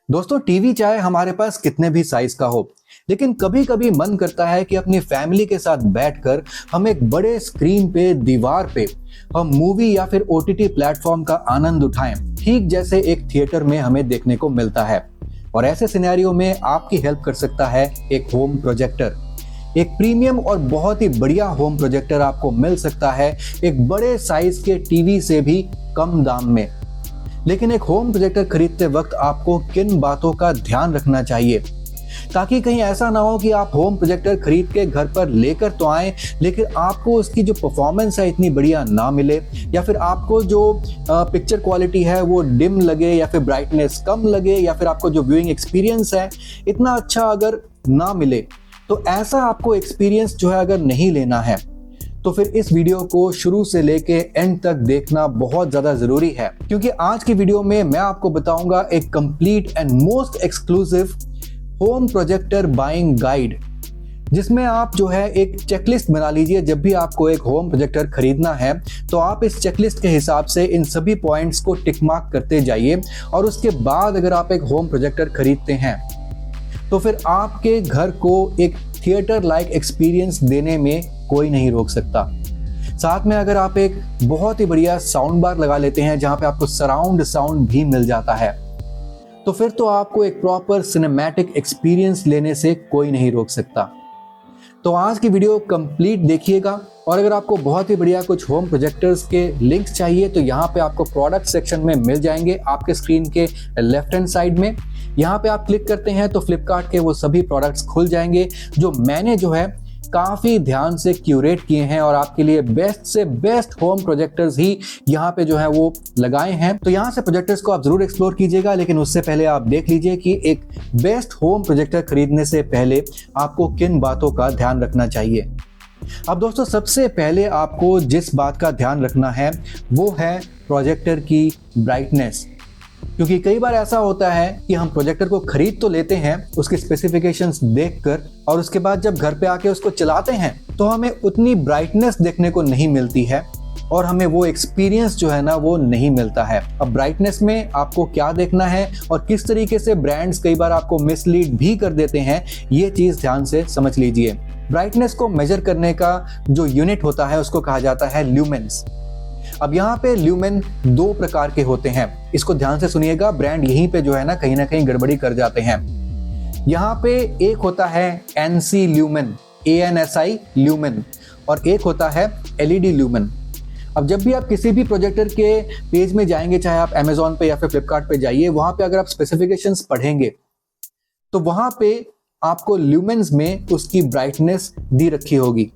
दोस्तों टीवी चाहे हमारे पास कितने भी साइज का हो, लेकिन कभी कभी मन करता है कि अपनी फैमिली के साथ बैठकर हम एक बड़े स्क्रीन पे दीवार पे हम मूवी या फिर ओटीटी प्लेटफॉर्म का आनंद उठाएं, ठीक जैसे एक थिएटर में हमें देखने को मिलता है। और ऐसे सिनेरियो में आपकी हेल्प कर सकता है एक होम प्रोजेक्टर। एक प्रीमियम और बहुत ही बढ़िया होम प्रोजेक्टर आपको मिल सकता है एक बड़े साइज के टीवी से भी कम दाम में। लेकिन एक होम प्रोजेक्टर खरीदते वक्त आपको किन बातों का ध्यान रखना चाहिए, ताकि कहीं ऐसा ना हो कि आप होम प्रोजेक्टर खरीद के घर पर लेकर तो आए, लेकिन आपको उसकी जो परफॉर्मेंस है इतनी बढ़िया ना मिले, या फिर आपको जो पिक्चर क्वालिटी है वो डिम लगे, या फिर ब्राइटनेस कम लगे, या फिर आपको जो व्यूइंग एक्सपीरियंस है इतना अच्छा अगर ना मिले। तो ऐसा आपको एक्सपीरियंस जो है अगर नहीं लेना है तो फिर इस वीडियो को शुरू से लेके एंड तक देखना बहुत ज्यादा जरूरी है, क्योंकि आज की वीडियो में मैं आपको बताऊंगा एक complete and most exclusive home projector buying guide, जिसमें आप जो है एक चेकलिस्ट बना लीजिए। जब भी आपको एक होम प्रोजेक्टर खरीदना है तो आप इस चेकलिस्ट के हिसाब से इन सभी पॉइंट्स को टिक मार्क करते जाइए, और उसके बाद अगर आप एक होम प्रोजेक्टर खरीदते हैं तो फिर आपके घर को एक थिएटर लाइक एक्सपीरियंस देने में कोई नहीं रोक सकता। साथ में अगर आप एक बहुत ही बढ़िया साउंड बार लगा लेते हैं जहां पे आपको सराउंड साउंड भी मिल जाता है, तो फिर तो आपको एक प्रॉपर सिनेमैटिक एक्सपीरियंस लेने से कोई नहीं रोक सकता। तो आज की वीडियो कंप्लीट देखिएगा, और अगर आपको बहुत ही बढ़िया कुछ होम प्रोजेक्टर्स के लिंक्स चाहिए तो यहाँ पे आपको प्रोडक्ट सेक्शन में मिल जाएंगे आपके स्क्रीन के लेफ्ट हैंड साइड में। यहाँ पे आप क्लिक करते हैं तो फ्लिपकार्ट के वो सभी प्रोडक्ट्स खुल जाएंगे जो मैंने जो है काफी ध्यान से क्यूरेट किए हैं, और आपके लिए बेस्ट से बेस्ट होम प्रोजेक्टर्स ही यहाँ पे जो है वो लगाए हैं। तो यहाँ से प्रोजेक्टर्स को आप जरूर एक्सप्लोर कीजिएगा, लेकिन उससे पहले आप देख लीजिए कि एक बेस्ट होम प्रोजेक्टर खरीदने से पहले आपको किन बातों का ध्यान रखना चाहिए। अब दोस्तों सबसे पहले आपको जिस बात का ध्यान रखना है वो है प्रोजेक्टर की ब्राइटनेस, क्योंकि कई बार ऐसा होता है कि हम प्रोजेक्टर को खरीद तो लेते हैं उसके स्पेसिफिकेशंस देखकर, और उसके बाद जब घर पे आके उसको चलाते हैं तो हमें उतनी ब्राइटनेस देखने को नहीं मिलती है, और हमें वो एक्सपीरियंस जो है ना वो नहीं मिलता है। अब ब्राइटनेस में आपको क्या देखना है और किस तरीके से ब्रांड्स कई बार आपको मिसलीड भी कर देते हैं, ये चीज ध्यान से समझ लीजिए। ब्राइटनेस को मेजर करने का जो यूनिट होता है उसको कहा जाता है ल्यूमेंस। अब यहाँ पे ल्यूमेन दो प्रकार के होते हैं, इसको ध्यान से सुनिएगा, ब्रांड यहीं पे जो है ना कहीं गड़बड़ी कर जाते हैं। यहाँ पे एक होता है एनसी ल्यूमेन, ANSI ल्यूमेन, और एक होता है LED ल्यूमेन। अब जब भी आप किसी भी प्रोजेक्टर के पेज में जाएंगे, चाहे आप Amazon पे या फिर फ्लिपकार्ट पे जाइए, वहां पे अगर आप स्पेसिफिकेशंस पढ़ेंगे तो वहां पे आपको ल्यूमेंस में उसकी ब्राइटनेस दी रखी होगी,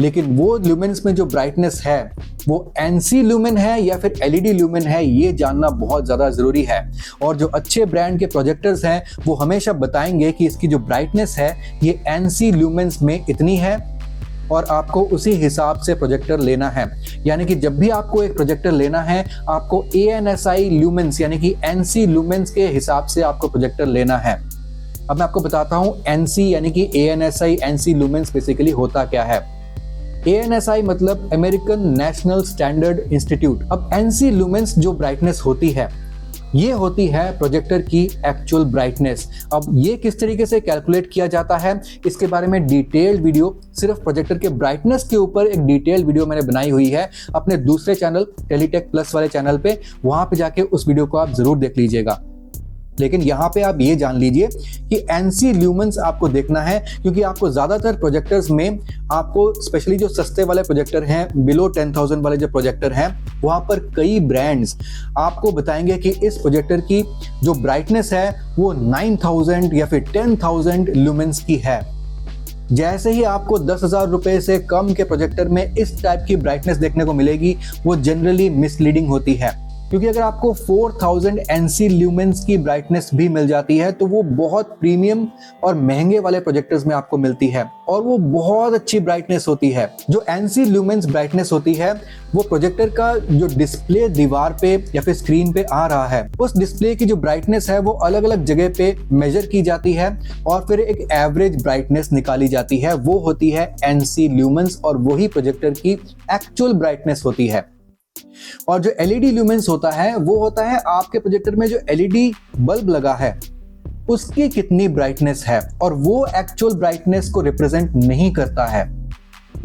लेकिन वो ल्यूमेंस में जो ब्राइटनेस है वो NC ल्यूमेन है या फिर LED ल्यूमेन है, ये जानना बहुत ज़्यादा ज़रूरी है। और जो अच्छे ब्रांड के प्रोजेक्टर्स हैं वो हमेशा बताएंगे कि इसकी जो ब्राइटनेस है ये NC ल्यूमेंस में इतनी है, और आपको उसी हिसाब से प्रोजेक्टर लेना है। यानी कि जब भी आपको एक प्रोजेक्टर लेना है आपको ANSI ल्यूमेंस यानी कि NC ल्यूमेंस के हिसाब से आपको प्रोजेक्टर लेना है। अब मैं आपको बताता हूँ NC यानी कि ANSI NC ल्यूमेंस बेसिकली होता क्या है। ANSI मतलब अमेरिकन नेशनल स्टैंडर्ड इंस्टीट्यूट। अब NC ल्यूमेंस जो ब्राइटनेस होती है ये होती है प्रोजेक्टर की एक्चुअल ब्राइटनेस। अब ये किस तरीके से कैलकुलेट किया जाता है इसके बारे में डिटेल्ड वीडियो, सिर्फ प्रोजेक्टर के ब्राइटनेस के ऊपर एक डिटेल्ड वीडियो मैंने बनाई हुई है अपने दूसरे चैनल टेलीटेक प्लस वाले चैनल पे, वहां पे जाके उस वीडियो को आप जरूर देख लीजिएगा। लेकिन यहाँ पे आप ये जान लीजिए कि NC ल्यूमेंस आपको देखना है, क्योंकि आपको ज्यादातर प्रोजेक्टर्स में आपको स्पेशली जो सस्ते वाले प्रोजेक्टर हैं, बिलो 10,000 वाले जो प्रोजेक्टर हैं, वहां पर कई ब्रांड्स आपको बताएंगे कि इस प्रोजेक्टर की जो ब्राइटनेस है वो 9,000 या फिर 10,000 ल्यूमेंस की है। जैसे ही आपको 10,000 रुपए से कम के प्रोजेक्टर में इस टाइप की ब्राइटनेस देखने को मिलेगी वो जनरली मिसलीडिंग होती है, क्योंकि अगर आपको 4,000 NC ल्यूमेंस की ब्राइटनेस भी मिल जाती है तो वो बहुत प्रीमियम और महंगे वाले प्रोजेक्टर्स में आपको मिलती है, और वो बहुत अच्छी ब्राइटनेस होती है। जो NC ल्यूमेंस ब्राइटनेस होती है वो प्रोजेक्टर का जो डिस्प्ले दीवार पे या फिर स्क्रीन पे आ रहा है उस डिस्प्ले की जो ब्राइटनेस है वो अलग अलग जगह पे मेजर की जाती है, और फिर एक एवरेज ब्राइटनेस निकाली जाती है, वो होती है NC ल्यूमेंस, और वही प्रोजेक्टर की एक्चुअल ब्राइटनेस होती है। और जो एलईडी ल्यूमेंस होता है वो होता है आपके प्रोजेक्टर में जो एलईडी बल्ब लगा है उसकी कितनी ब्राइटनेस है, और वो एक्चुअल ब्राइटनेस को रिप्रेजेंट नहीं करता है।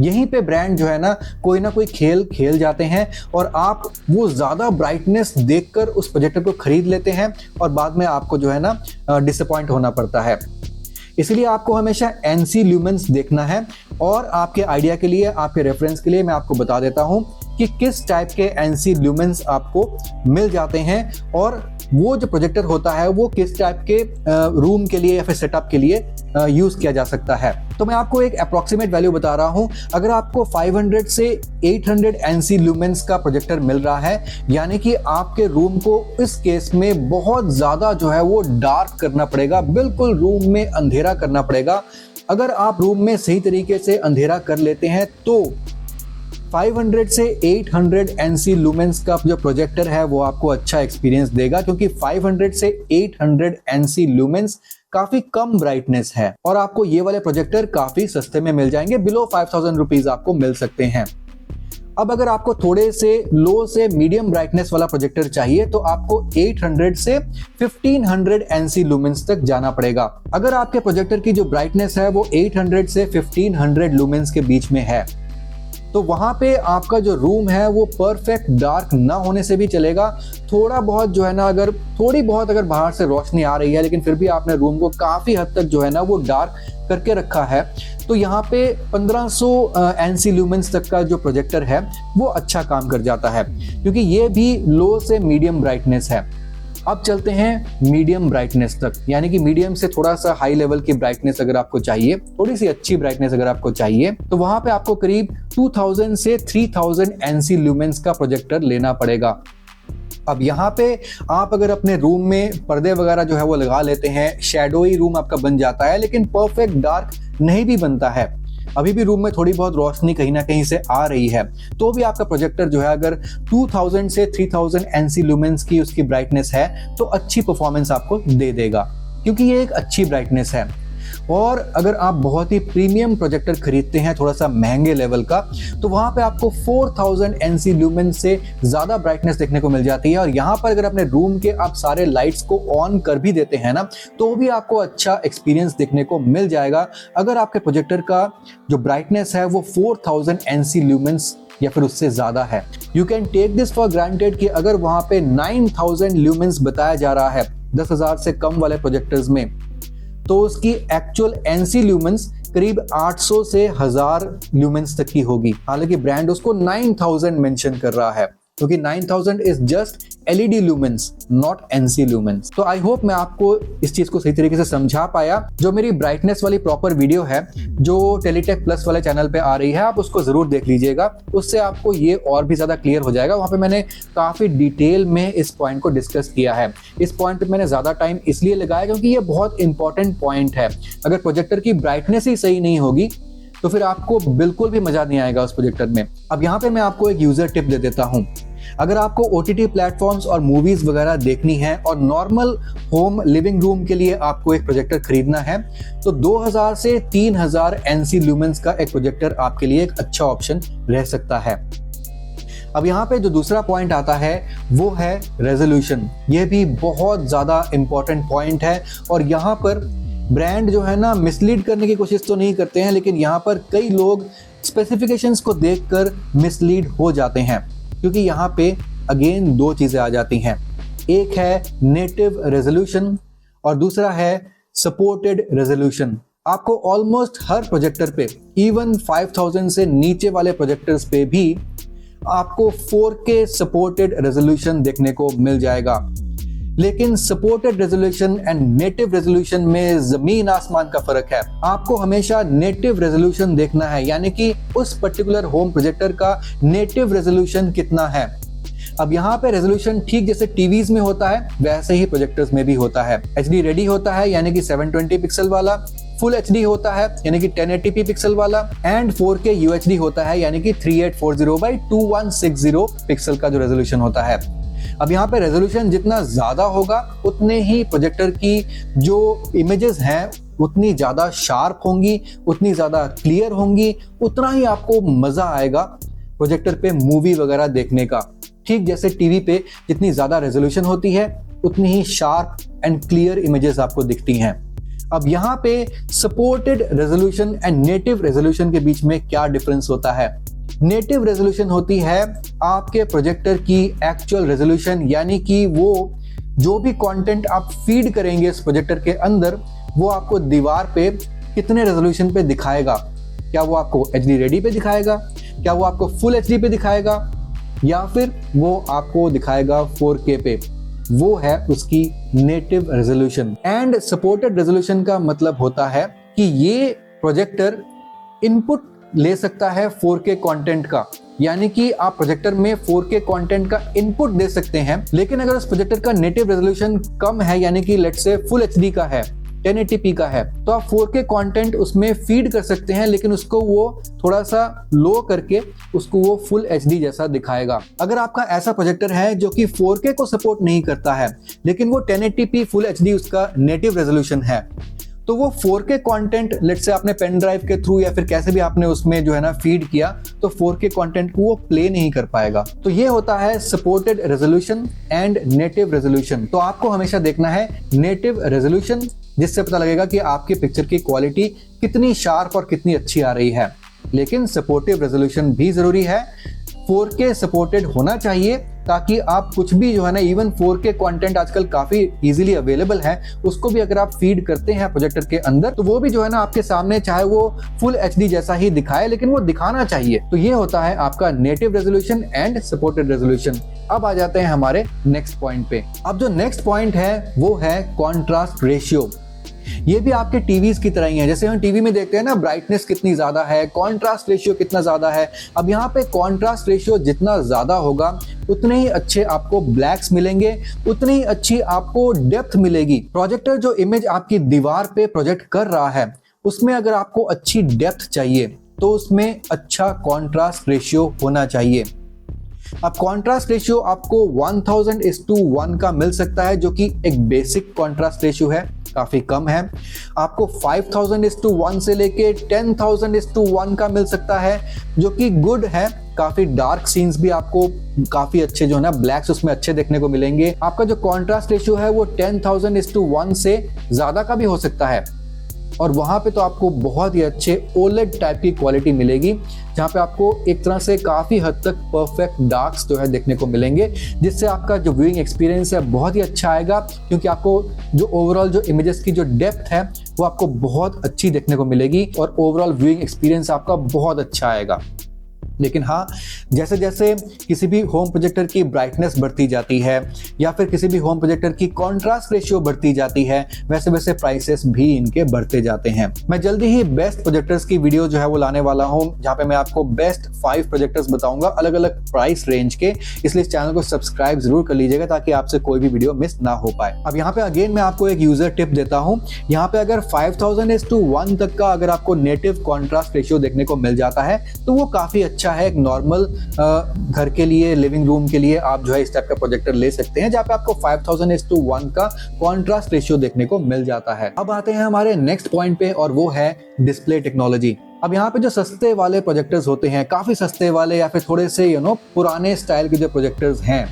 यहीं पे ब्रांड जो है ना कोई खेल खेल जाते हैं और आप वो ज़्यादा ब्राइटनेस देखकर उस प्रोजेक्टर को खरीद लेते हैं और बाद में आपको जो है ना डिसअपॉइंट होना पड़ता है। इसलिए आपको हमेशा एनसी ल्यूमेंस देखना है। और आपके आइडिया के लिए, आपके रेफरेंस के लिए मैं आपको बता देता हूं कि किस टाइप के एनसी ल्यूमेंस आपको मिल जाते हैं और वो जो प्रोजेक्टर होता है वो किस टाइप के रूम के लिए या फिर सेटअप के लिए यूज किया जा सकता है। तो मैं आपको एक अप्रोक्सीमेट वैल्यू बता रहा हूं। अगर आपको 500 से 800 एनसी ल्यूमेंस का प्रोजेक्टर मिल रहा है, यानी कि आपके रूम को इस केस में बहुत ज्यादा जो है वो डार्क करना पड़ेगा, बिल्कुल रूम में अंधेरा करना पड़ेगा। अगर आप रूम में सही तरीके से अंधेरा कर लेते हैं तो 500 से 800 एनसी लुमेंस का जो प्रोजेक्टर है वो आपको अच्छा एक्सपीरियंस देगा, क्योंकि 500 से 800 एनसी लुमेंस काफी कम ब्राइटनेस है और आपको ये वाले प्रोजेक्टर काफी सस्ते में मिल जाएंगे, बिलो 5000 रुपीज आपको मिल सकते हैं। अब अगर आपको थोड़े से लो से मीडियम ब्राइटनेस वाला प्रोजेक्टर चाहिए तो आपको 800 से 1500 एनसी लुमेंस तक जाना पड़ेगा। अगर आपके प्रोजेक्टर की जो ब्राइटनेस है वो 800 से 1500 लुमेंस के बीच में है तो वहां पे आपका जो रूम है वो परफेक्ट डार्क ना होने से भी चलेगा। थोड़ा बहुत जो है ना, अगर थोड़ी बहुत अगर बाहर से रोशनी आ रही है लेकिन फिर भी आपने रूम को काफी हद तक जो है ना वो डार्क करके रखा है, तो यहाँ पे 1500 एनसी लुमेंस तक का जो प्रोजेक्टर है वो अच्छा काम कर जाता है, क्योंकि ये भी लो से मीडियम ब्राइटनेस है। अब चलते हैं मीडियम ब्राइटनेस तक, यानी कि मीडियम से थोड़ा सा हाई लेवल की ब्राइटनेस अगर आपको चाहिए, थोड़ी सी अच्छी ब्राइटनेस अगर आपको चाहिए, तो वहां पे आपको करीब 2000 से 3000 एनसी लुमेंस का प्रोजेक्टर लेना पड़ेगा। अब यहाँ पे आप अगर अपने रूम में पर्दे वगैरह जो है वो लगा लेते हैं, शैडोई रूम आपका बन जाता है, लेकिन परफेक्ट डार्क नहीं भी बनता है, अभी भी रूम में थोड़ी बहुत रोशनी कहीं ना कहीं से आ रही है, तो भी आपका प्रोजेक्टर जो है अगर 2000 से 3000 एनसी लुमेंस की उसकी ब्राइटनेस है तो अच्छी परफॉर्मेंस आपको दे देगा, क्योंकि ये एक अच्छी ब्राइटनेस है। और अगर आप बहुत ही प्रीमियम प्रोजेक्टर खरीदते हैं थोड़ा सा महंगे लेवल का, तो वहां पे आपको 4000 एनसी लुमेंस से ज्यादा ब्राइटनेस देखने को मिल जाती है। और यहाँ पर अगर अपने रूम के आप सारे लाइट्स को ऑन कर भी देते हैं ना, तो भी आपको अच्छा एक्सपीरियंस देखने को मिल जाएगा, अगर आपके प्रोजेक्टर का जो ब्राइटनेस है वो 4000 एनसी लुमेंस या फिर उससे ज्यादा है। You can take this for granted कि अगर वहां पे 9000 ल्यूमेंस बताया जा रहा है 10,000 से कम वाले प्रोजेक्टर्स में, तो उसकी एक्चुअल एनसी ल्यूमेंस करीब 800 से 1000 ल्यूमेंस तक की होगी। हालांकि ब्रांड उसको 9000 मेंशन कर रहा है, क्योंकि 9000 is just LED lumens, not NC lumens. तो आई होप मैं आपको इस चीज को सही तरीके से समझा पाया। जो मेरी ब्राइटनेस वाली प्रॉपर वीडियो है जो टेलीटेक प्लस वाले चैनल पे आ रही है, आप उसको जरूर देख लीजिएगा, उससे आपको ये और भी ज्यादा क्लियर हो जाएगा। वहां पे मैंने काफी डिटेल में इस पॉइंट को डिस्कस किया है। इस पॉइंट पे मैंने ज्यादा टाइम इसलिए लगाया क्योंकि ये बहुत इंपॉर्टेंट पॉइंट है। अगर प्रोजेक्टर की ब्राइटनेस ही सही नहीं होगी तो फिर आपको बिल्कुल भी मजा नहीं आएगा उस प्रोजेक्टर में। अब यहाँ पे मैं आपको एक यूजर टिप दे देता हूँ। अगर आपको OTT प्लेटफॉर्म्स और मूवीज वगैरह देखनी है और नॉर्मल होम लिविंग रूम के लिए आपको एक प्रोजेक्टर खरीदना है, तो 2000 से 3000 एनसी लुमेंस का एक प्रोजेक्टर आपके लिए एक अच्छा ऑप्शन रह सकता है। अब यहाँ पे जो दूसरा पॉइंट आता है वो है रेजोल्यूशन। ये भी बहुत ज्यादा इंपॉर्टेंट पॉइंट है और यहाँ पर ब्रांड जो है ना मिसलीड करने की कोशिश तो नहीं करते हैं, लेकिन यहाँ पर कई लोग स्पेसिफिकेशंस को देखकर मिसलीड हो जाते हैं, क्योंकि यहाँ पे अगेन दो चीजें आ जाती हैं। एक है नेटिव रेजोल्यूशन और दूसरा है सपोर्टेड रेजोल्यूशन। आपको ऑलमोस्ट हर प्रोजेक्टर पे, इवन 5000 से नीचे वाले प्रोजेक्टर्स पे भी आपको 4K सपोर्टेड रेजोल्यूशन देखने को मिल जाएगा। लेकिन supported resolution and native resolution में जमीन आसमान का फर्क है। आपको हमेशा नेटिव रेजोल्यूशन देखना है, यानी कि उस पर्टिकुलर होम प्रोजेक्टर का नेटिव रेजोल्यूशन कितना है। अब यहाँ पे रेजोल्यूशन ठीक जैसे टीवीज में होता है वैसे ही प्रोजेक्टर्स में भी होता है। HD रेडी होता है यानी कि 720 पिक्सल वाला, फुल HD होता है यानी कि 1080p पिक्सल वाला, एंड 4K UHD होता है यानी कि 3840x2160 पिक्सल का जो रेजोल्यूशन होता है। अब यहाँ पे रेजोल्यूशन जितना ज्यादा होगा उतने ही प्रोजेक्टर की जो इमेजेस हैं उतनी ज्यादा शार्प होंगी, उतनी ज्यादा क्लियर होंगी, उतना ही आपको मजा आएगा प्रोजेक्टर पे मूवी वगैरह देखने का। ठीक जैसे टीवी पे जितनी ज्यादा रेजोल्यूशन होती है उतनी ही शार्प एंड क्लियर इमेजेस आपको दिखती हैं। अब यहाँ पे supported resolution and native resolution के बीच में क्या डिफरेंस होता है? नेटिव रेजोल्यूशन होती है आपके प्रोजेक्टर की एक्चुअल रेजोल्यूशन, यानी कि वो जो भी कंटेंट आप फीड करेंगे इस प्रोजेक्टर के अंदर वो आपको दीवार पे कितने रेजोल्यूशन पे दिखाएगा। क्या वो आपको HD रेडी पे दिखाएगा, क्या वो आपको फुल HD पे दिखाएगा, या फिर वो आपको दिखाएगा 4K पे। वो है उसकी native resolution. And supported resolution का मतलब होता है कि ये प्रोजेक्टर इनपुट ले सकता है 4K कंटेंट का, यानी कि आप प्रोजेक्टर में 4K कंटेंट का इनपुट दे सकते हैं। लेकिन अगर उस प्रोजेक्टर का नेटिव रेजोल्यूशन कम है, यानी कि लेट्स से फुल HD का है, 1080p का है, तो आप 4K कंटेंट उसमें फीड कर सकते हैं, लेकिन उसको वो थोड़ा सा लो करके उसको वो फुल HD जैसा दिखाएगा। अगर आपका ऐसा प्रोजेक्टर है जो कि 4K को सपोर्ट नहीं करता है लेकिन वो 1080p फुल HD उसका नेटिव रेजोल्यूशन है, तो वो 4K कंटेंट लेट्स से आपने पेन ड्राइव के थ्रू या फिर कैसे भी आपने उसमें जो है ना फीड किया, तो 4K कंटेंट को वो प्ले नहीं कर पाएगा। तो ये होता है supported resolution and native resolution. तो आपको हमेशा देखना है नेटिव रेजोल्यूशन, जिससे पता लगेगा कि आपकी पिक्चर की क्वालिटी कितनी शार्प और कितनी अच्छी आ रही है। लेकिन सपोर्टिव रेजोल्यूशन भी जरूरी है, 4K सपोर्टेड होना चाहिए, ताकि आप कुछ भी जो है ना, इवन 4K कंटेंट आजकल काफी इजीली अवेलेबल है, उसको भी अगर आप फीड करते हैं प्रोजेक्टर के अंदर तो वो भी जो है ना आपके सामने चाहे वो फुल HD जैसा ही दिखाए, लेकिन वो दिखाना चाहिए। तो ये होता है आपका native resolution and supported resolution. अब आ जाते हैं हमारे नेक्स्ट पॉइंट पे। अब जो नेक्स्ट पॉइंट है वो है कॉन्ट्रास्ट रेशियो। ये भी आपके टीवीज की तरह ही है। जैसे हम टीवी में देखते हैं ना, ब्राइटनेस कितनी ज्यादा है, कॉन्ट्रास्ट रेशियो कितना ज्यादा है। अब यहाँ पे कॉन्ट्रास्ट रेशियो जितना ज्यादा होगा उतने ही अच्छे आपको ब्लैक्स मिलेंगे, उतनी ही अच्छी आपको डेप्थ मिलेगी। प्रोजेक्टर जो इमेज आपकी दीवार पे प्रोजेक्ट कर रहा है उसमें अगर आपको अच्छी डेप्थ चाहिए तो उसमें अच्छा कॉन्ट्रास्ट रेशियो होना चाहिए। अब कॉन्ट्रास्ट रेशियो आपको 1000:1 का मिल सकता है, जो कि एक बेसिक कॉन्ट्रास्ट रेशियो है, काफी कम है। आपको 5000:1 से लेके 10,000:1 का मिल सकता है, जो कि गुड है। काफी डार्क सीन्स भी आपको काफी अच्छे जो है ना ब्लैक्स उसमें अच्छे देखने को मिलेंगे। आपका जो कॉन्ट्रास्ट रेशियो है वो 10,000:1 से ज्यादा का भी हो सकता है, और वहां पे तो आपको बहुत ही अच्छे OLED टाइप की क्वालिटी मिलेगी, जहां पे आपको एक तरह से काफी हद तक परफेक्ट डार्क्स जो है देखने को मिलेंगे, जिससे आपका जो व्यूइंग एक्सपीरियंस है बहुत ही अच्छा आएगा, क्योंकि आपको जो ओवरऑल जो इमेजेस की जो डेप्थ है वो आपको बहुत अच्छी देखने को मिलेगी और ओवरऑल व्यूइंग एक्सपीरियंस आपका बहुत अच्छा आएगा। लेकिन हाँ, जैसे जैसे किसी भी होम प्रोजेक्टर की ब्राइटनेस बढ़ती जाती है या फिर किसी भी होम प्रोजेक्टर की कॉन्ट्रास्ट रेशियो बढ़ती जाती है, वैसे वैसे प्राइसेस भी इनके बढ़ते जाते हैं। मैं जल्दी ही बेस्ट प्रोजेक्टर्स की वीडियो जो है वो लाने वाला हूँ, जहाँ पे मैं आपको बेस्ट 5 प्रोजेक्टर्स बताऊंगा अलग अलग प्राइस रेंज के। इसलिए इस चैनल को सब्सक्राइब जरूर कर लीजिएगा ताकि आपसे कोई भी वीडियो मिस ना हो पाए। अब यहाँ पे अगेन मैं आपको एक यूजर टिप देता हूँ। यहाँ पे अगर 5000:1 तक का अगर आपको नेटिव कॉन्ट्रास्ट रेशियो देखने को मिल जाता है तो वो काफी अच्छा है। एक नॉर्मल घर के लिए, लिविंग रूम के लिए आप जो है इस टाइप का प्रोजेक्टर ले सकते हैं, जहाँ पे आपको 5000:1 का कॉन्ट्रास्ट रेशियो देखने को मिल जाता है। अब आते हैं हमारे नेक्स्ट पॉइंट पे, और वो है डिस्प्ले टेक्नोलॉजी। अब यहाँ पे जो सस्ते वाले प्रोजेक्टर्स होते हैं, काफी सस्ते वाले या फिर थोड़े से पुराने स्टाइल के जो प्रोजेक्टर्स हैं,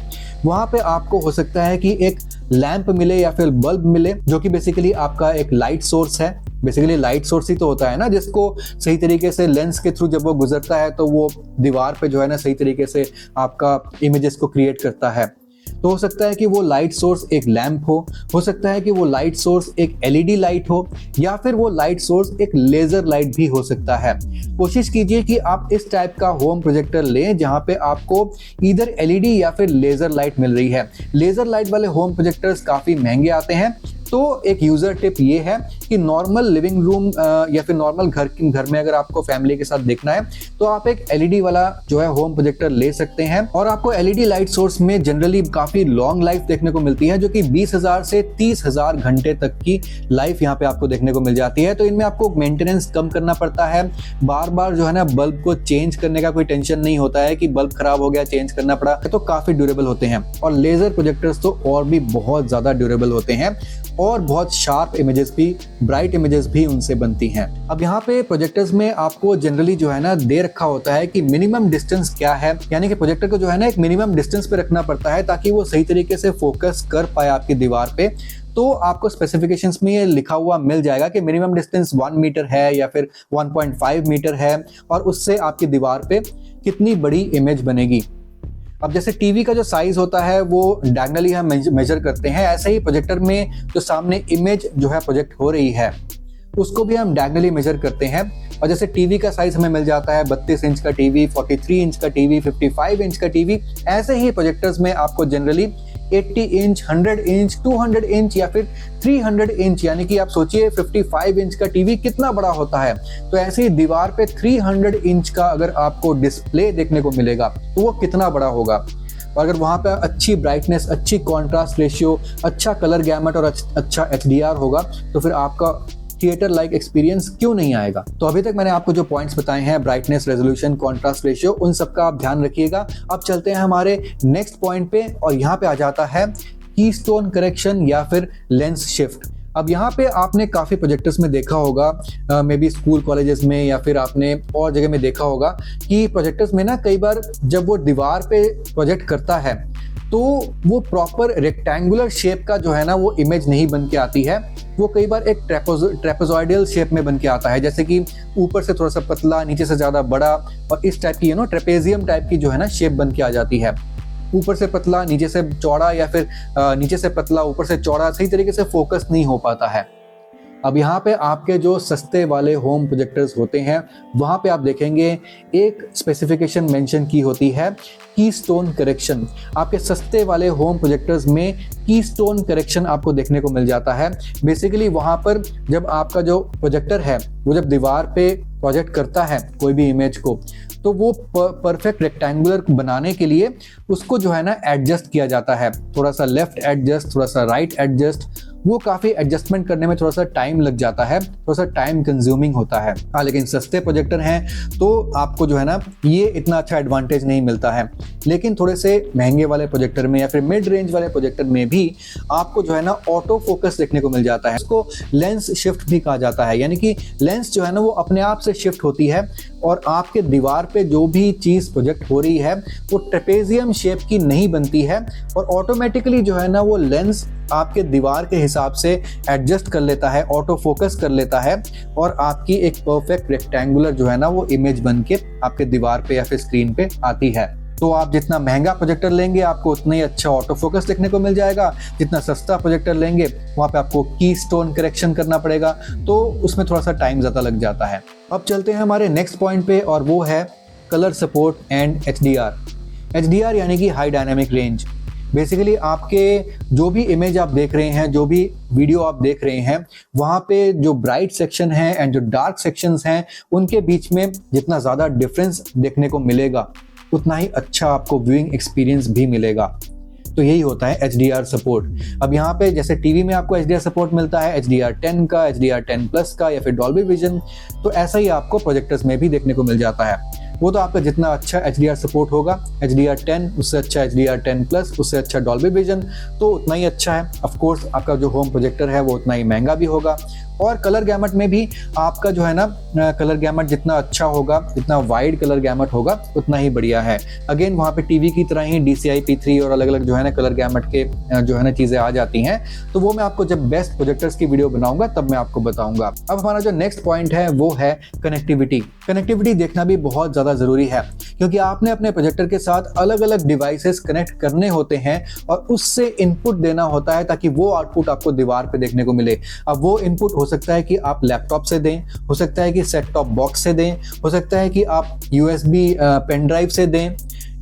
वहां पे आपको हो सकता है कि एक लैंप मिले या फिर बल्ब मिले, जो कि बेसिकली आपका एक लाइट सोर्स है। बेसिकली लाइट सोर्स ही तो होता है ना, जिसको सही तरीके से लेंस के थ्रू जब वो गुजरता है तो वो दीवार पे जो है ना सही तरीके से आपका इमेजेस को क्रिएट करता है। तो हो सकता है कि वो लाइट सोर्स एक लैंप हो सकता है कि वो लाइट सोर्स एक LED लाइट हो, या फिर वो लाइट सोर्स एक लेजर लाइट भी हो सकता है। कोशिश कीजिए कि आप इस टाइप का होम प्रोजेक्टर लें जहां पे आपको इधर LED या फिर लेजर लाइट मिल रही है। लेजर लाइट वाले होम प्रोजेक्टर्स काफी महंगे आते हैं, तो एक यूजर टिप ये है कि नॉर्मल लिविंग रूम या फिर नॉर्मल घर में अगर आपको फैमिली के साथ देखना है तो आप एक LED वाला जो है होम प्रोजेक्टर ले सकते हैं। और आपको LED लाइट सोर्स में जनरली काफी लॉन्ग लाइफ देखने को मिलती है, जो कि 20,000 से 30,000 घंटे तक की लाइफ यहाँ पे आपको देखने को मिल जाती है। तो इनमें आपको मेंटेनेंस कम करना पड़ता है, बार बार जो है ना बल्ब को चेंज करने का कोई टेंशन नहीं होता है कि बल्ब खराब हो गया चेंज करना पड़ा, तो काफी ड्यूरेबल होते हैं। और लेजर प्रोजेक्टर्स तो और भी बहुत ज्यादा ड्यूरेबल होते हैं। और बहुत शार्प इमेजेस भी, ब्राइट इमेजेस भी उनसे बनती हैं। अब यहाँ पे प्रोजेक्टर्स में आपको जनरली जो है ना दे रखा होता है कि मिनिमम डिस्टेंस क्या है, यानी कि प्रोजेक्टर को जो है ना एक मिनिमम डिस्टेंस पे रखना पड़ता है ताकि वो सही तरीके से फोकस कर पाए आपकी दीवार पे। तो आपको स्पेसिफिकेशंस में ये लिखा हुआ मिल जाएगा कि मिनिमम डिस्टेंस 1 मीटर है या फिर 1.5 मीटर है, और उससे आपकी दीवार पे कितनी बड़ी इमेज बनेगी। अब जैसे टीवी का जो साइज होता है वो डायगोनली हम मेजर करते हैं, ऐसे ही प्रोजेक्टर में जो सामने इमेज जो है प्रोजेक्ट हो रही है उसको भी हम डायगोनली मेजर करते हैं। और जैसे टीवी का साइज हमें मिल जाता है 32 इंच का टीवी, 43 इंच का टीवी, 55 इंच का टीवी, ऐसे ही प्रोजेक्टर्स में आपको जनरली 80 इंच, 100 इंच, 200 इंच या फिर 300 इंच, यानी कि आप सोचिए 55 इंच का टीवी कितना बड़ा होता है। तो ऐसे ही दीवार पे 300 इंच का अगर आपको डिस्प्ले देखने को मिलेगा तो वो कितना बड़ा होगा। और अगर वहाँ पे अच्छी ब्राइटनेस, अच्छी कॉन्ट्रास्ट रेशियो, अच्छा कलर गैमेट और अच्छा HDR होगा तो फिर आपका थिएटर लाइक एक्सपीरियंस क्यों नहीं आएगा। तो अभी तक मैंने आपको जो पॉइंट्स बताए हैं, ब्राइटनेस, रेजोल्यूशन, कॉन्ट्रास्ट रेशियो, उन सब का आप ध्यान रखिएगा। अब चलते हैं हमारे नेक्स्ट पॉइंट पे, और यहाँ पे आ जाता है कीस्टोन करेक्शन या फिर लेंस शिफ्ट। अब यहाँ पे आपने काफ़ी प्रोजेक्टर्स में देखा होगा, मे बी स्कूल कॉलेजेस में या फिर आपने और जगह में देखा होगा कि प्रोजेक्टर्स में ना कई बार जब वो दीवार पे प्रोजेक्ट करता है तो वो प्रॉपर रेक्टेंगुलर शेप का जो है ना वो इमेज नहीं बन के आती है, वो कई बार एक ट्रेपेजॉइडल शेप में बन के आता है, जैसे कि ऊपर से थोड़ा सा पतला, नीचे से ज़्यादा बड़ा, और इस टाइप की ट्रेपेजियम टाइप की जो है ना शेप बन के आ जाती है। ऊपर से पतला, नीचे से चौड़ा, या फिर नीचे से पतला, ऊपर से चौड़ा, सही तरीके से फोकस नहीं हो पाता है। अब यहाँ पे आपके जो सस्ते वाले होम प्रोजेक्टर्स होते हैं वहाँ पे आप देखेंगे एक स्पेसिफिकेशन मेंशन की होती है, कीस्टोन करेक्शन। आपके सस्ते वाले होम प्रोजेक्टर्स में कीस्टोन करेक्शन आपको देखने को मिल जाता है। बेसिकली वहाँ पर जब आपका जो प्रोजेक्टर है वो जब दीवार पे प्रोजेक्ट करता है कोई भी इमेज को, तो वो परफेक्ट रेक्टेंगुलर बनाने के लिए उसको जो है ना एडजस्ट किया जाता है, थोड़ा सा लेफ्ट एडजस्ट, थोड़ा सा राइट एडजस्ट। वो काफ़ी एडजस्टमेंट करने में थोड़ा सा टाइम लग जाता है, थोड़ा सा टाइम कंज्यूमिंग होता है। हाँ, लेकिन सस्ते प्रोजेक्टर हैं तो आपको जो है ना ये इतना अच्छा एडवांटेज नहीं मिलता है। लेकिन थोड़े से महंगे वाले प्रोजेक्टर में या फिर मिड रेंज वाले प्रोजेक्टर में भी आपको जो है ना ऑटो फोकस देखने को मिल जाता है। इसको लेंस शिफ्ट भी कहा जाता है, यानी कि लेंस जो है ना वो अपने आप से शिफ्ट होती है और आपके दीवार पे जो भी चीज़ प्रोजेक्ट हो रही है वो ट्रेपेजियम शेप की नहीं बनती है, और ऑटोमेटिकली जो है ना वो लेंस आपके दीवार के हिसाब से एडजस्ट कर लेता है, ऑटो फोकस कर लेता है, और आपकी एक परफेक्ट रेक्टेंगुलर जो है ना वो इमेज बन के आपके दीवार पे या फिर स्क्रीन पे आती है। तो आप जितना महंगा प्रोजेक्टर लेंगे आपको उतना ही अच्छा ऑटो फोकस देखने को मिल जाएगा, जितना सस्ता प्रोजेक्टर लेंगे वहाँ पे आपको कीस्टोन करेक्शन करना पड़ेगा, तो उसमें थोड़ा सा टाइम ज़्यादा लग जाता है। अब चलते हैं हमारे नेक्स्ट पॉइंट पे, और वो है colour support and HDR। HDR यानी कि हाई डायनामिक रेंज। बेसिकली आपके जो भी इमेज आप देख रहे हैं, जो भी वीडियो आप देख रहे हैं, वहाँ पे जो ब्राइट सेक्शन है एंड जो डार्क सेक्शंस हैं उनके बीच में जितना ज़्यादा डिफरेंस देखने को मिलेगा उतना ही अच्छा आपको व्यूइंग एक्सपीरियंस भी मिलेगा। तो यही होता है HDR सपोर्ट। अब यहाँ पे जैसे टीवी में आपको HDR सपोर्ट मिलता है HDR10 का, HDR10+ का या फिर डॉल्बी विजन, तो ऐसा ही आपको प्रोजेक्टर्स में भी देखने को मिल जाता है। वो तो आपका जितना अच्छा HDR सपोर्ट होगा, HDR10 उससे अच्छा, HDR10+, उससे अच्छा डॉल्बी विजन, तो उतना ही अच्छा है। ऑफ कोर्स आपका जो होम प्रोजेक्टर है वो उतना ही महंगा भी होगा। और कलर गैमेट में भी आपका जो है ना कलर गैमेट जितना अच्छा होगा, जितना वाइड कलर गैमेट होगा उतना ही बढ़िया है। अगेन वहाँ पे टीवी की तरह ही DCI P3 और अलग अलग जो है ना कलर गैमेट के जो है ना चीज़ें आ जाती हैं, तो वो मैं आपको जब बेस्ट प्रोजेक्टर्स की वीडियो बनाऊंगा तब मैं आपको बताऊंगा। अब हमारा जो नेक्स्ट पॉइंट है वो है कनेक्टिविटी। कनेक्टिविटी देखना भी बहुत ज़्यादा ज़रूरी है, क्योंकि आपने अपने प्रोजेक्टर के साथ अलग अलग डिवाइसेस कनेक्ट करने होते हैं और उससे इनपुट देना होता है ताकि वो आउटपुट आपको दीवार पे देखने को मिले। अब वो इनपुट हो सकता है कि आप लैपटॉप से दें, हो सकता है कि सेट टॉप बॉक्स से दें, हो सकता है कि आप USB पेन ड्राइव से दें,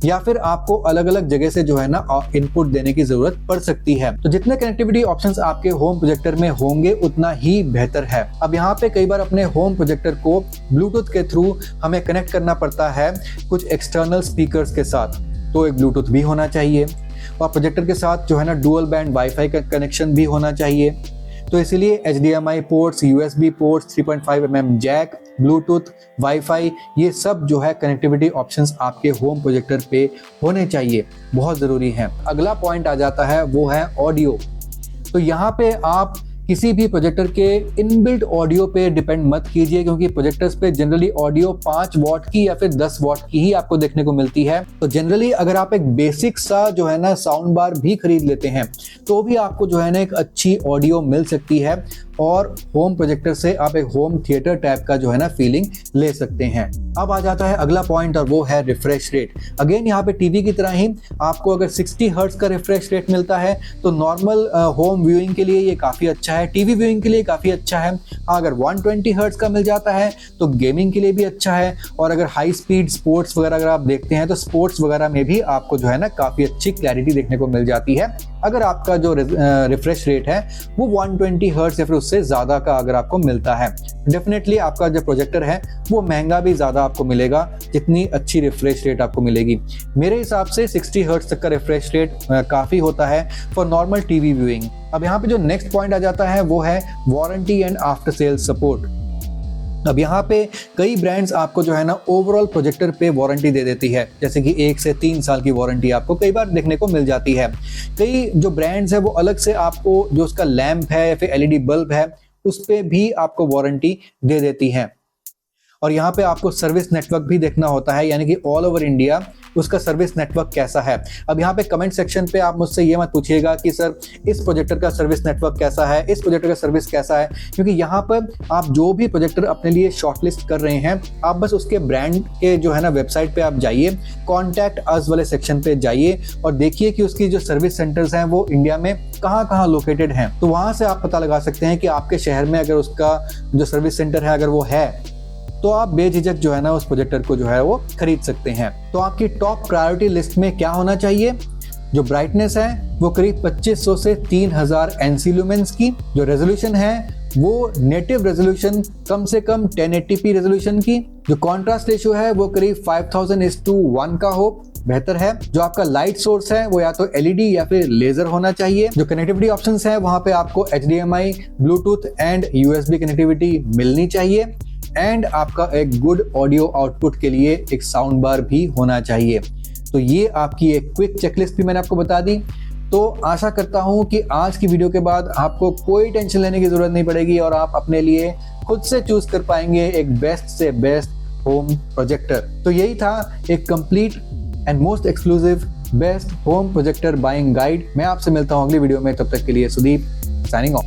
या फिर आपको अलग अलग जगह से जो है ना इनपुट देने की जरूरत पड़ सकती है। तो जितने कनेक्टिविटी ऑप्शंस आपके होम प्रोजेक्टर में होंगे उतना ही बेहतर है। अब यहाँ पे कई बार अपने होम प्रोजेक्टर को ब्लूटूथ के थ्रू हमें कनेक्ट करना पड़ता है कुछ एक्सटर्नल स्पीकर्स के साथ, तो एक ब्लूटूथ भी होना चाहिए, और प्रोजेक्टर के साथ जो है ना डुअल बैंड वाईफाई का कनेक्शन भी होना चाहिए। तो इसीलिए HDMI ports, USB ports, 3.5mm jack, Bluetooth, wifi, ये सब जो है कनेक्टिविटी ऑप्शंस आपके होम प्रोजेक्टर पे होने चाहिए, बहुत ज़रूरी है। अगला पॉइंट आ जाता है वो है ऑडियो। तो यहाँ पे आप किसी भी प्रोजेक्टर के इनबिल्ट ऑडियो पे डिपेंड मत कीजिए, क्योंकि प्रोजेक्टर्स पे जनरली ऑडियो 5 वॉट की या फिर 10 वॉट की ही आपको देखने को मिलती है। तो जनरली अगर आप एक बेसिक सा जो है ना साउंड बार भी खरीद लेते हैं तो भी आपको जो है ना एक अच्छी ऑडियो मिल सकती है और होम प्रोजेक्टर से आप एक होम थिएटर टाइप का जो है ना फीलिंग ले सकते हैं। अब आ जाता है अगला पॉइंट और वो है रिफ्रेश रेट। अगेन यहाँ पे टीवी की तरह ही आपको अगर 60 हर्ट्ज का रिफ्रेश रेट मिलता है तो नॉर्मल होम व्यूइंग के लिए ये काफ़ी अच्छा है, टीवी व्यूइंग के लिए काफ़ी अच्छा है। अगर 120 हर्ट्ज का मिल जाता है तो गेमिंग के लिए भी अच्छा है, और अगर हाई स्पीड स्पोर्ट्स वगैरह अगर आप देखते हैं तो स्पोर्ट्स वगैरह में भी आपको जो है ना काफ़ी अच्छी क्लैरिटी देखने को मिल जाती है अगर आपका जो रिफ्रेश रेट है वो 120 हर्ट्ज या फिर उससे ज़्यादा का अगर आपको मिलता है। डेफिनेटली आपका जो प्रोजेक्टर है वो महंगा भी ज़्यादा आपको मिलेगा जितनी अच्छी रिफ्रेश रेट आपको मिलेगी। मेरे हिसाब से 60 हर्ट्ज तक का रिफ्रेश रेट काफ़ी होता है फॉर नॉर्मल टीवी व्यूइंग। अब यहाँ पे जो नेक्स्ट पॉइंट आ जाता है वो है warranty and after sale support. अब यहाँ पे कई ब्रांड्स आपको जो है ना ओवरऑल प्रोजेक्टर पे वारंटी दे देती है, जैसे कि 1 से 3 साल की वारंटी आपको कई बार देखने को मिल जाती है। कई जो ब्रांड्स है वो अलग से आपको जो उसका लैंप है या फिर एलईडी बल्ब है उस पे भी आपको वारंटी दे देती है। और यहाँ पे आपको सर्विस नेटवर्क भी देखना होता है, यानी कि ऑल ओवर इंडिया उसका सर्विस नेटवर्क कैसा है। अब यहाँ पे कमेंट सेक्शन पे आप मुझसे ये मत पूछिएगा कि सर इस प्रोजेक्टर का सर्विस नेटवर्क कैसा है, इस प्रोजेक्टर का सर्विस कैसा है, क्योंकि यहाँ पर आप जो भी प्रोजेक्टर अपने लिए शॉर्टलिस्ट कर रहे हैं आप बस उसके ब्रांड के जो है ना वेबसाइट पे आप जाइए, कॉन्टैक्ट अस वाले सेक्शन पे जाइए और देखिए कि उसकी जो सर्विस सेंटर्स हैं वो इंडिया में कहाँ कहाँ लोकेटेड हैं। तो वहाँ से आप पता लगा सकते हैं कि आपके शहर में अगर उसका जो सर्विस सेंटर है अगर वो है तो आप बेझिझक जो है ना उस प्रोजेक्टर को जो है वो खरीद सकते हैं। तो आपकी टॉप प्रायोरिटी लिस्ट में क्या होना चाहिए? जो ब्राइटनेस है वो करीब 2500 से 3000 एनसी लुमेंस की, जो रेजोल्यूशन है वो नेटिव रेजोल्यूशन कम से कम 1080p रेजोल्यूशन की, जो कॉन्ट्रास्ट रेशियो है वो करीब 5000:1 का हो बेहतर है, जो आपका लाइट सोर्स है वो या तो एलईडी या फिर लेजर होना चाहिए, जो कनेक्टिविटी ऑप्शंस है वहां पे आपको HDMI, Bluetooth and USB connectivity मिलनी चाहिए, एंड आपका एक गुड ऑडियो आउटपुट के लिए एक साउंड बार भी होना चाहिए। तो ये आपकी एक क्विक चेकलिस्ट भी मैंने आपको बता दी। तो आशा करता हूं कि आज की वीडियो के बाद आपको कोई टेंशन लेने की जरूरत नहीं पड़ेगी और आप अपने लिए खुद से चूज कर पाएंगे एक बेस्ट से बेस्ट होम प्रोजेक्टर। तो यही था एक complete and most exclusive best home projector buying guide. मैं आपसे मिलता हूं अगली वीडियो में, तब तक के लिए सुदीप साइनिंग ऑफ।